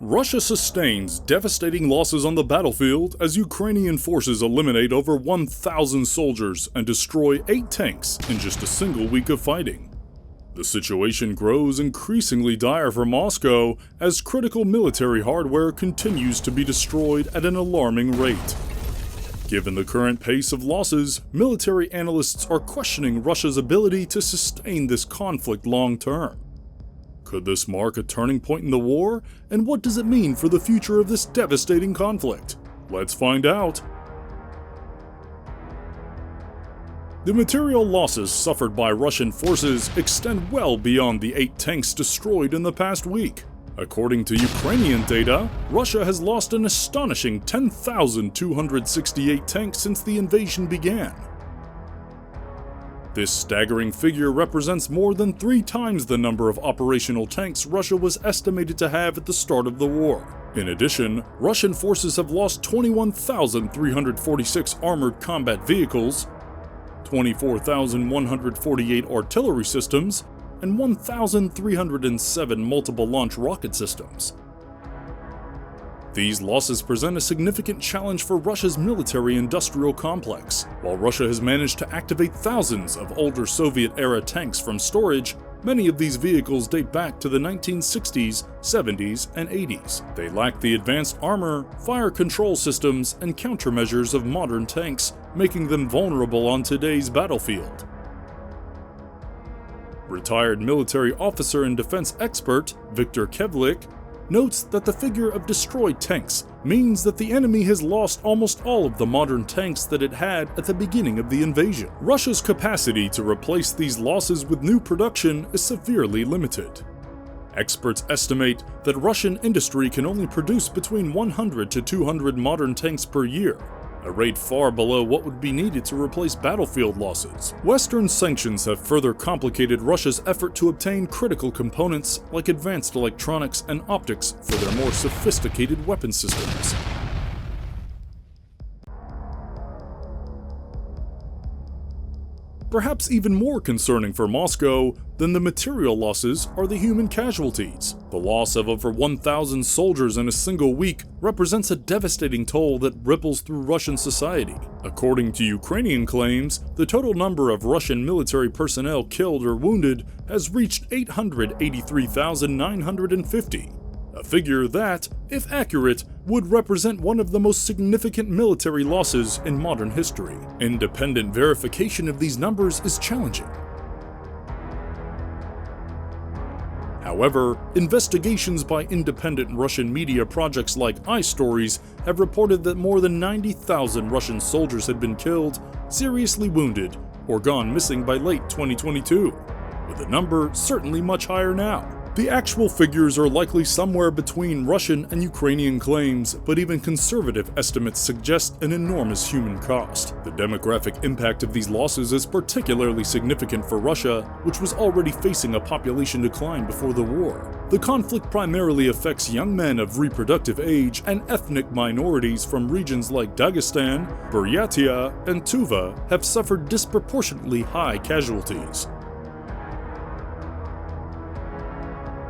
Russia sustains devastating losses on the battlefield as Ukrainian forces eliminate over 1,000 soldiers and destroy 8 tanks in just a single week of fighting. The situation grows increasingly dire for Moscow as critical military hardware continues to be destroyed at an alarming rate. Given the current pace of losses, military analysts are questioning Russia's ability to sustain this conflict long term. Could this mark a turning point in the war? And what does it mean for the future of this devastating conflict? Let's find out. The material losses suffered by Russian forces extend well beyond the 8 tanks destroyed in the past week. According to Ukrainian data, Russia has lost an astonishing 10,268 tanks since the invasion began. This staggering figure represents more than 3 times the number of operational tanks Russia was estimated to have at the start of the war. In addition, Russian forces have lost 21,346 armored combat vehicles, 24,148 artillery systems, and 1,307 multiple launch rocket systems. These losses present a significant challenge for Russia's military-industrial complex. While Russia has managed to activate thousands of older Soviet-era tanks from storage, many of these vehicles date back to the 1960s, 70s, and 80s. They lack the advanced armor, fire control systems, and countermeasures of modern tanks, making them vulnerable on today's battlefield. Retired military officer and defense expert Viktor Kevlik notes that the figure of destroyed tanks means that the enemy has lost almost all of the modern tanks that it had at the beginning of the invasion. Russia's capacity to replace these losses with new production is severely limited. Experts estimate that Russian industry can only produce between 100 to 200 modern tanks per year, a rate far below what would be needed to replace battlefield losses. Western sanctions have further complicated Russia's effort to obtain critical components like advanced electronics and optics for their more sophisticated weapon systems. Perhaps even more concerning for Moscow than the material losses are the human casualties. The loss of over 1,000 soldiers in a single week represents a devastating toll that ripples through Russian society. According to Ukrainian claims, the total number of Russian military personnel killed or wounded has reached 883,950. A figure that, if accurate, would represent one of the most significant military losses in modern history. Independent verification of these numbers is challenging. However, investigations by independent Russian media projects like iStories have reported that more than 90,000 Russian soldiers had been killed, seriously wounded, or gone missing by late 2022, with the number certainly much higher now. The actual figures are likely somewhere between Russian and Ukrainian claims, but even conservative estimates suggest an enormous human cost. The demographic impact of these losses is particularly significant for Russia, which was already facing a population decline before the war. The conflict primarily affects young men of reproductive age and ethnic minorities from regions like Dagestan, Buryatia, and Tuva have suffered disproportionately high casualties.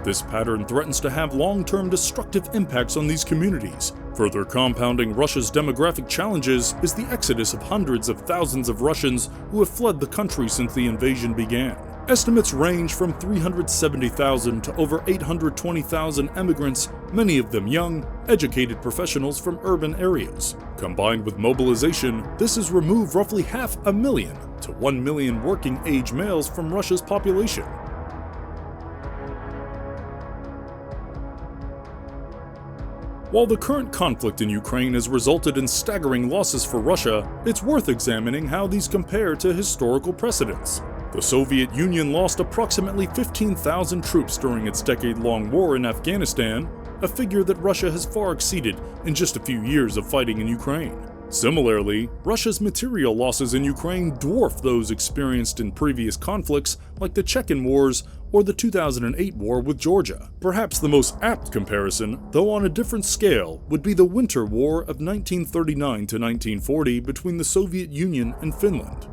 This pattern threatens to have long-term destructive impacts on these communities. Further compounding Russia's demographic challenges is the exodus of hundreds of thousands of Russians who have fled the country since the invasion began. Estimates range from 370,000 to over 820,000 immigrants, many of them young, educated professionals from urban areas. Combined with mobilization, this has removed roughly 500,000 to 1 million working-age males from Russia's population. While the current conflict in Ukraine has resulted in staggering losses for Russia, it's worth examining how these compare to historical precedents. The Soviet Union lost approximately 15,000 troops during its decade-long war in Afghanistan, a figure that Russia has far exceeded in just a few years of fighting in Ukraine. Similarly, Russia's material losses in Ukraine dwarf those experienced in previous conflicts like the Chechen Wars or the 2008 war with Georgia. Perhaps the most apt comparison, though on a different scale, would be the Winter War of 1939 to 1940 between the Soviet Union and Finland.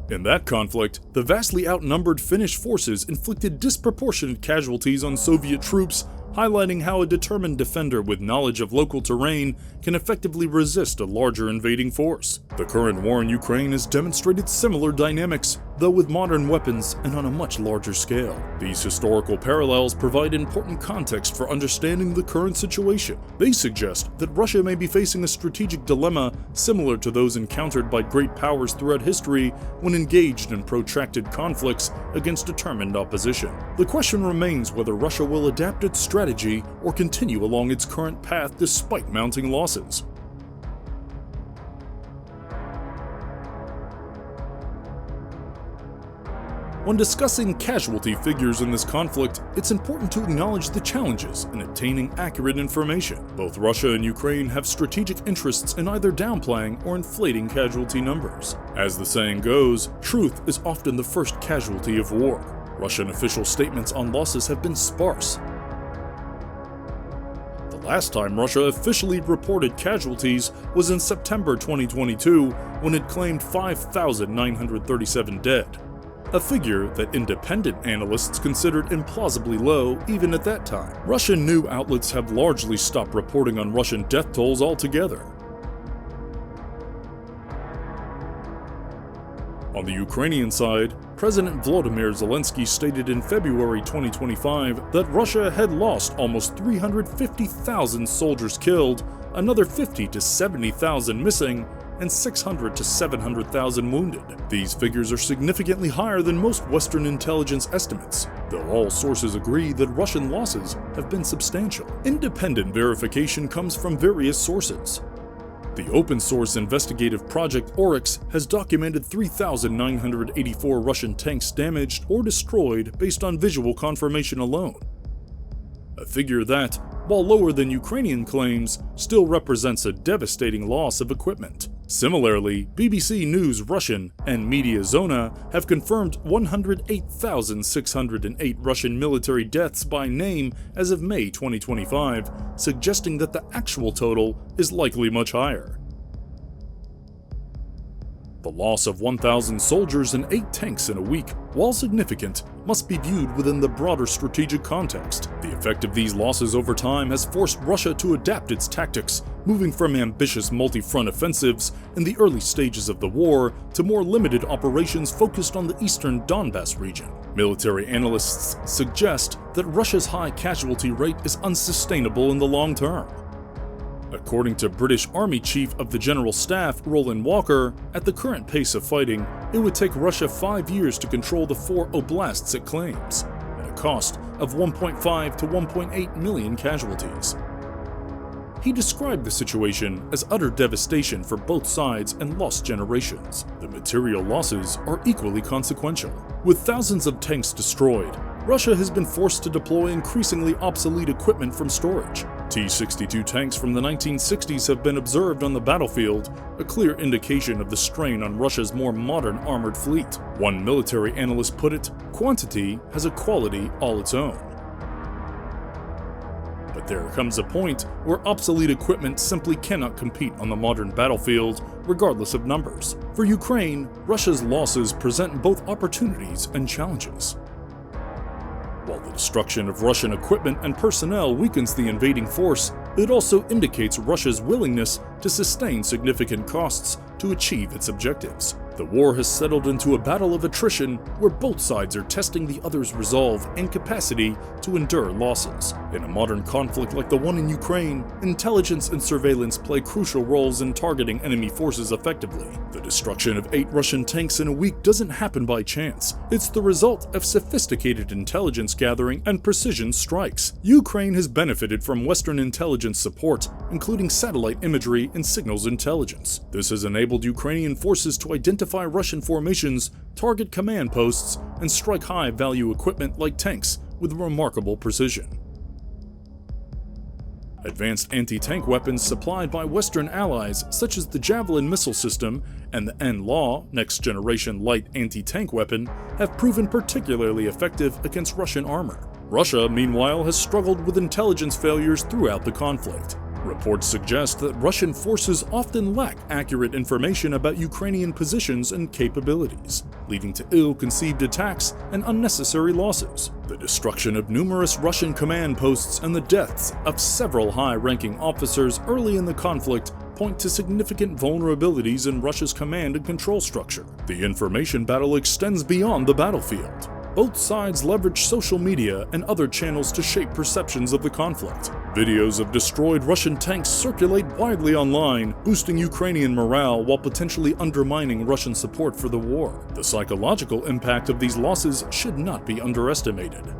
In that conflict, the vastly outnumbered Finnish forces inflicted disproportionate casualties on Soviet troops, highlighting how a determined defender with knowledge of local terrain can effectively resist a larger invading force. The current war in Ukraine has demonstrated similar dynamics, though with modern weapons and on a much larger scale. These historical parallels provide important context for understanding the current situation. They suggest that Russia may be facing a strategic dilemma similar to those encountered by great powers throughout history when engaged in protracted conflicts against determined opposition. The question remains whether Russia will adapt its strategy or continue along its current path despite mounting losses. When discussing casualty figures in this conflict, it's important to acknowledge the challenges in obtaining accurate information. Both Russia and Ukraine have strategic interests in either downplaying or inflating casualty numbers. As the saying goes, truth is often the first casualty of war. Russian official statements on losses have been sparse. The last time Russia officially reported casualties was in September 2022, when it claimed 5,937 dead. A figure that independent analysts considered implausibly low even at that time. Russian news outlets have largely stopped reporting on Russian death tolls altogether. On the Ukrainian side, President Volodymyr Zelensky stated in February 2025 that Russia had lost almost 350,000 soldiers killed, another 50 to 70,000 missing, and 600 to 700,000 wounded. These figures are significantly higher than most Western intelligence estimates, though all sources agree that Russian losses have been substantial. Independent verification comes from various sources. The open-source investigative project Oryx has documented 3,984 Russian tanks damaged or destroyed based on visual confirmation alone. A figure that, while lower than Ukrainian claims, still represents a devastating loss of equipment. Similarly, BBC News Russian and Media Zona have confirmed 108,608 Russian military deaths by name as of May 2025, suggesting that the actual total is likely much higher. The loss of 1,000 soldiers and 8 tanks in a week, while significant, must be viewed within the broader strategic context. The effect of these losses over time has forced Russia to adapt its tactics, moving from ambitious multi-front offensives in the early stages of the war to more limited operations focused on the eastern Donbas region. Military analysts suggest that Russia's high casualty rate is unsustainable in the long term. According to British Army Chief of the General Staff Roland Walker, at the current pace of fighting, it would take Russia 5 years to control the 4 oblasts it claims, at a cost of 1.5 to 1.8 million casualties. He described the situation as utter devastation for both sides and lost generations. The material losses are equally consequential. With thousands of tanks destroyed, Russia has been forced to deploy increasingly obsolete equipment from storage. T-62 tanks from the 1960s have been observed on the battlefield, a clear indication of the strain on Russia's more modern armored fleet. One military analyst put it, "Quantity has a quality all its own." But there comes a point where obsolete equipment simply cannot compete on the modern battlefield, regardless of numbers. For Ukraine, Russia's losses present both opportunities and challenges. While the destruction of Russian equipment and personnel weakens the invading force, it also indicates Russia's willingness to sustain significant costs to achieve its objectives. The war has settled into a battle of attrition where both sides are testing the other's resolve and capacity to endure losses. In a modern conflict like the one in Ukraine, intelligence and surveillance play crucial roles in targeting enemy forces effectively. The destruction of 8 Russian tanks in a week doesn't happen by chance. It's the result of sophisticated intelligence gathering and precision strikes. Ukraine has benefited from Western intelligence support, including satellite imagery and signals intelligence. This has enabled Ukrainian forces to identify Russian formations, target command posts, and strike high-value equipment like tanks with remarkable precision. Advanced anti-tank weapons supplied by Western allies such as the Javelin missile system and the NLAW, next-generation light anti-tank weapon, have proven particularly effective against Russian armor. Russia, meanwhile, has struggled with intelligence failures throughout the conflict. Reports suggest that Russian forces often lack accurate information about Ukrainian positions and capabilities, leading to ill-conceived attacks and unnecessary losses. The destruction of numerous Russian command posts and the deaths of several high-ranking officers early in the conflict point to significant vulnerabilities in Russia's command and control structure. The information battle extends beyond the battlefield. Both sides leverage social media and other channels to shape perceptions of the conflict. Videos of destroyed Russian tanks circulate widely online, boosting Ukrainian morale while potentially undermining Russian support for the war. The psychological impact of these losses should not be underestimated.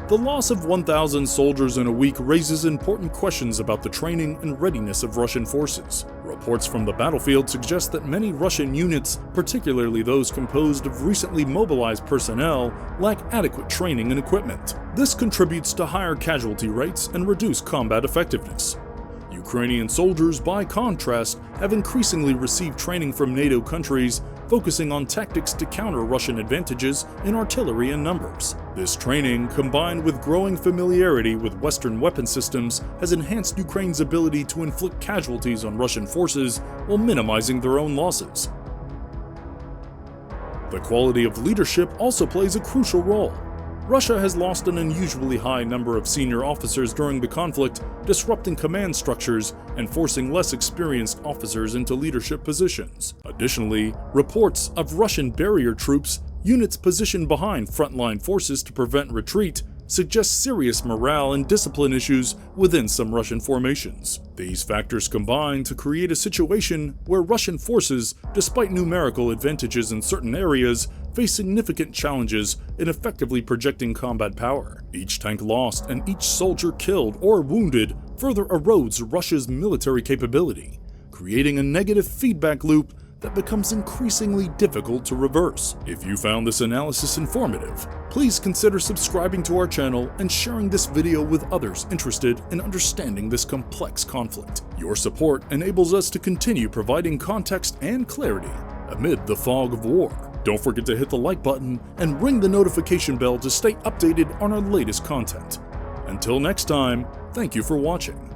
The loss of 1,000 soldiers in a week raises important questions about the training and readiness of Russian forces. Reports from the battlefield suggest that many Russian units, particularly those composed of recently mobilized personnel, lack adequate training and equipment. This contributes to higher casualty rates and reduced combat effectiveness. Ukrainian soldiers, by contrast, have increasingly received training from NATO countries, focusing on tactics to counter Russian advantages in artillery and numbers. This training, combined with growing familiarity with Western weapon systems, has enhanced Ukraine's ability to inflict casualties on Russian forces while minimizing their own losses. The quality of leadership also plays a crucial role. Russia has lost an unusually high number of senior officers during the conflict, disrupting command structures and forcing less experienced officers into leadership positions. Additionally, reports of Russian barrier troops, units positioned behind frontline forces to prevent retreat, suggest serious morale and discipline issues within some Russian formations. These factors combine to create a situation where Russian forces, despite numerical advantages in certain areas, face significant challenges in effectively projecting combat power. Each tank lost and each soldier killed or wounded further erodes Russia's military capability, creating a negative feedback loop that becomes increasingly difficult to reverse. If you found this analysis informative, please consider subscribing to our channel and sharing this video with others interested in understanding this complex conflict. Your support enables us to continue providing context and clarity amid the fog of war. Don't forget to hit the like button and ring the notification bell to stay updated on our latest content. Until next time, thank you for watching.